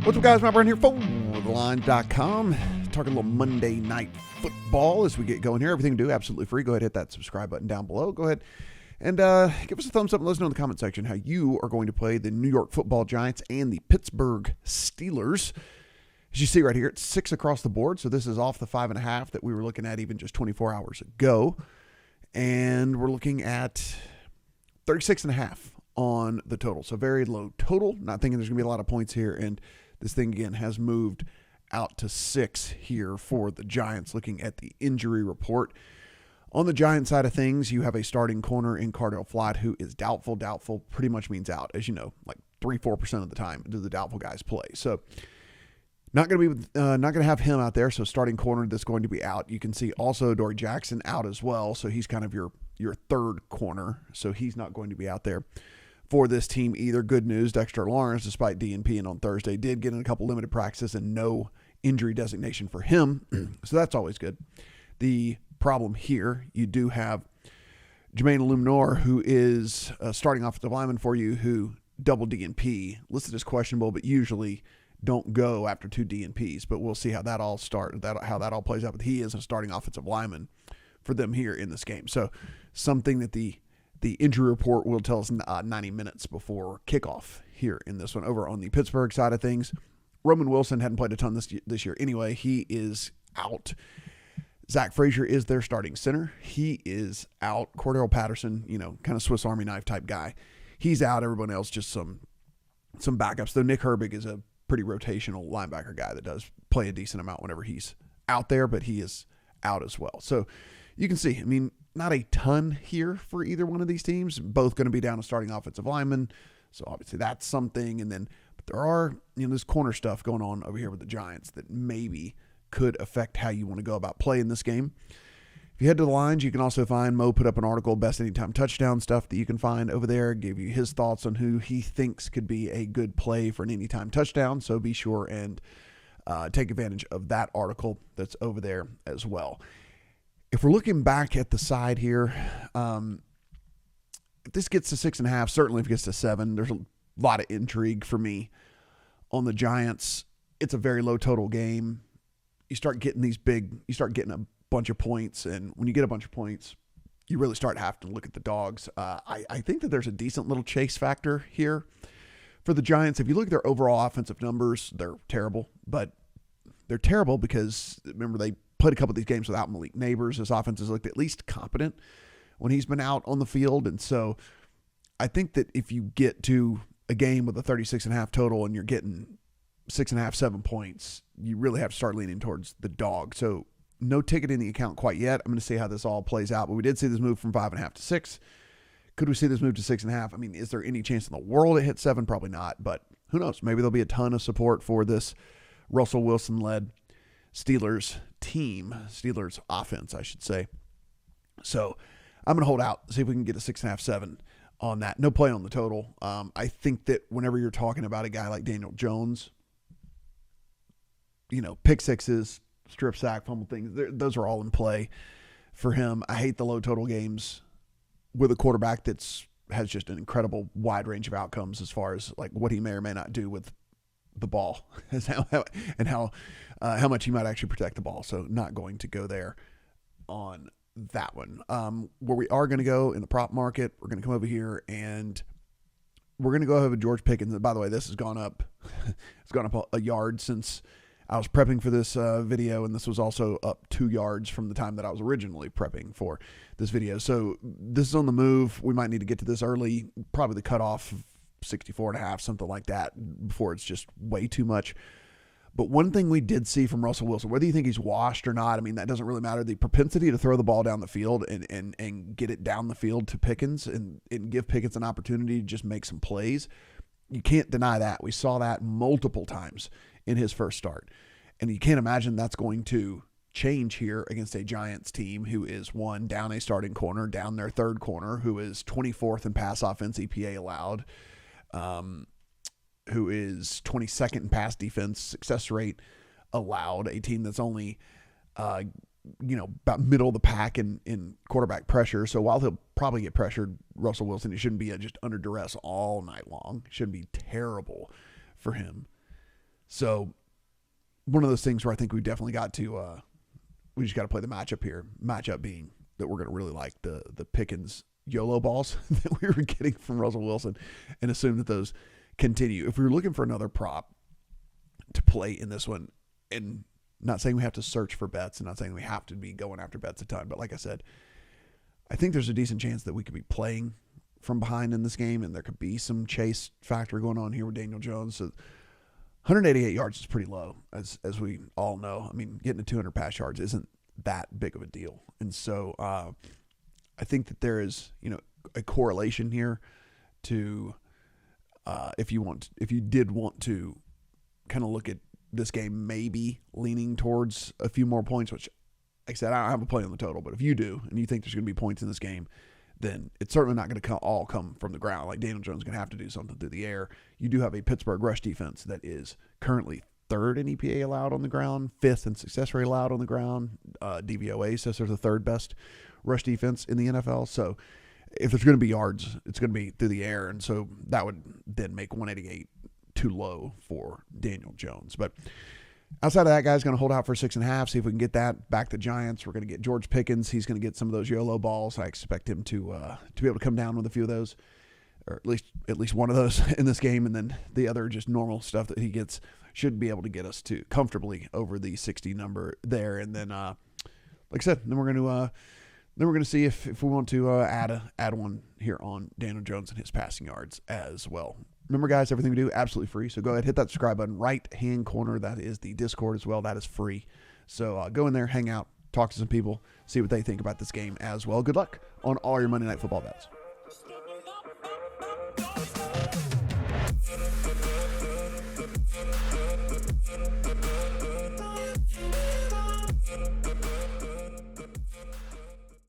What's up, guys? Matt Brown here, ForTheLine.com. Talking a little Monday Night Football as we get going here. Everything to do, absolutely free. Go ahead, hit that subscribe button down below. Go ahead and give us a thumbs up and let us know in the comment section how you are going to play the New York Football Giants and the Pittsburgh Steelers. As you see right here, it's 6 across the board, so this is off the 5.5 that we were looking at even just 24 hours ago. And we're looking at 36.5 on the total, so very low total. Not thinking there's going to be a lot of points here, and this thing, again, has moved out to 6 here for the Giants, looking at the injury report. On the Giants side of things, you have a starting corner in Cardell Flott who is doubtful. Doubtful pretty much means out. As you know, like 3-4% of the time do the doubtful guys play. So not going to have him out there, so starting corner that's going to be out. You can see also Dory Jackson out as well, so he's kind of your third corner, so he's not going to be out there for this team either. Good news, Dexter Lawrence, despite DNPing on Thursday, did get in a couple limited practices and no injury designation for him. So that's always good. The problem here, you do have Jermaine Illuminor, who is starting offensive lineman for you, who double DNP, listed as questionable, but usually don't go after 2 DNPs. But we'll see how that all plays out. But he is a starting offensive lineman for them here in this game. So something that the injury report will tell us 90 minutes before kickoff here in this one. Over on the Pittsburgh side of things, Roman Wilson hadn't played a ton this year anyway. He is out. Zach Frazier is their starting center. He is out. Cordell Patterson, kind of Swiss Army knife type guy, he's out. Everyone else just some backups. Though Nick Herbig is a pretty rotational linebacker guy that does play a decent amount whenever he's out there, but he is out as well. So you can see, not a ton here for either one of these teams. Both going to be down to starting offensive linemen. So obviously that's something. And then, but there are, this corner stuff going on over here with the Giants that maybe could affect how you want to go about playing this game. If you head to the lines, you can also find Mo put up an article, best anytime touchdown stuff that you can find over there, give you his thoughts on who he thinks could be a good play for an anytime touchdown. So be sure and take advantage of that article that's over there as well. If we're looking back at the side here, if this gets to 6.5, certainly if it gets to 7, there's a lot of intrigue for me on the Giants. It's a very low total game. You start getting a bunch of points, and when you get a bunch of points, you really start having to look at the dogs. I think that there's a decent little chase factor here for the Giants. If you look at their overall offensive numbers, they're terrible, but they're terrible because, remember, they played a couple of these games without Malik Neighbors. His offense has looked at least competent when he's been out on the field. And so I think that if you get to a game with a 36.5 total and you're getting 6.5, 7 points, you really have to start leaning towards the dog. So no ticket in the account quite yet. I'm going to see how this all plays out. But we did see this move from 5.5 to 6. Could we see this move to 6.5? Is there any chance in the world it hits 7? Probably not. But who knows? Maybe there'll be a ton of support for this Russell Wilson-led Steelers team, Steelers offense, I should say. So I'm going to hold out, see if we can get a 6.5, 7 on that. No play on the total. I think that whenever you're talking about a guy like Daniel Jones, pick sixes, strip sack, fumble things, those are all in play for him. I hate the low total games with a quarterback has just an incredible wide range of outcomes as far as like what he may or may not do with the ball and how much he might actually protect the ball. So not going to go there on that one. Where we are going to go in the prop market, we're going to come over here and we're going to go over George Pickens. And by the way, this has gone up. It's gone up a yard since I was prepping for this video, and this was also up 2 yards from the time that I was originally prepping for this video. So this is on the move. We might need to get to this early, probably the cutoff of 64.5, something like that, before it's just way too much. But one thing we did see from Russell Wilson, whether you think he's washed or not, that doesn't really matter. The propensity to throw the ball down the field and get it down the field to Pickens and give Pickens an opportunity to just make some plays, you can't deny that. We saw that multiple times in his first start. And you can't imagine that's going to change here against a Giants team who is, one, down a starting corner, down their third corner, who is 24th in pass offense EPA allowed, who is 22nd in pass defense success rate allowed, a team that's only, about middle of the pack in quarterback pressure. So while he'll probably get pressured, Russell Wilson, he shouldn't be just under duress all night long. It shouldn't be terrible for him. So one of those things where I think we definitely got to, we just got to play the matchup here. Matchup being that we're going to really like the Pickens YOLO balls that we were getting from Russell Wilson and assume that those continue. If we were looking for another prop to play in this one, and not saying we have to search for bets and not saying we have to be going after bets a ton, but like I said, I think there's a decent chance that we could be playing from behind in this game, and there could be some chase factor going on here with Daniel Jones. So 188 yards is pretty low, as we all know. I mean, getting to 200 pass yards isn't that big of a deal. And so I think that there is, a correlation here to if you did want to kind of look at this game maybe leaning towards a few more points, which, like I said, I don't have a play on the total, but if you do and you think there's going to be points in this game, then it's certainly not going to all come from the ground. Like Daniel Jones is going to have to do something through the air. You do have a Pittsburgh rush defense that is currently 3rd in EPA allowed on the ground, 5th in success rate allowed on the ground. DVOA says they're the 3rd best rush defense in the NFL. So if there's going to be yards, it's going to be through the air. And so that would then make 188 too low for Daniel Jones. But outside of that, guys, going to hold out for 6.5, see if we can get that. Back the Giants. We're going to get George Pickens. He's going to get some of those YOLO balls. I expect him to be able to come down with a few of those, or at least one of those in this game, and then the other just normal stuff that he gets should be able to get us to comfortably over the 60 number there. And then, like I said, then we're going to see if we want to add one here on Daniel Jones and his passing yards as well. Remember, guys, everything we do, absolutely free. So go ahead, hit that subscribe button, right-hand corner. That is the Discord as well. That is free. So go in there, hang out, talk to some people, see what they think about this game as well. Good luck on all your Monday Night Football bets.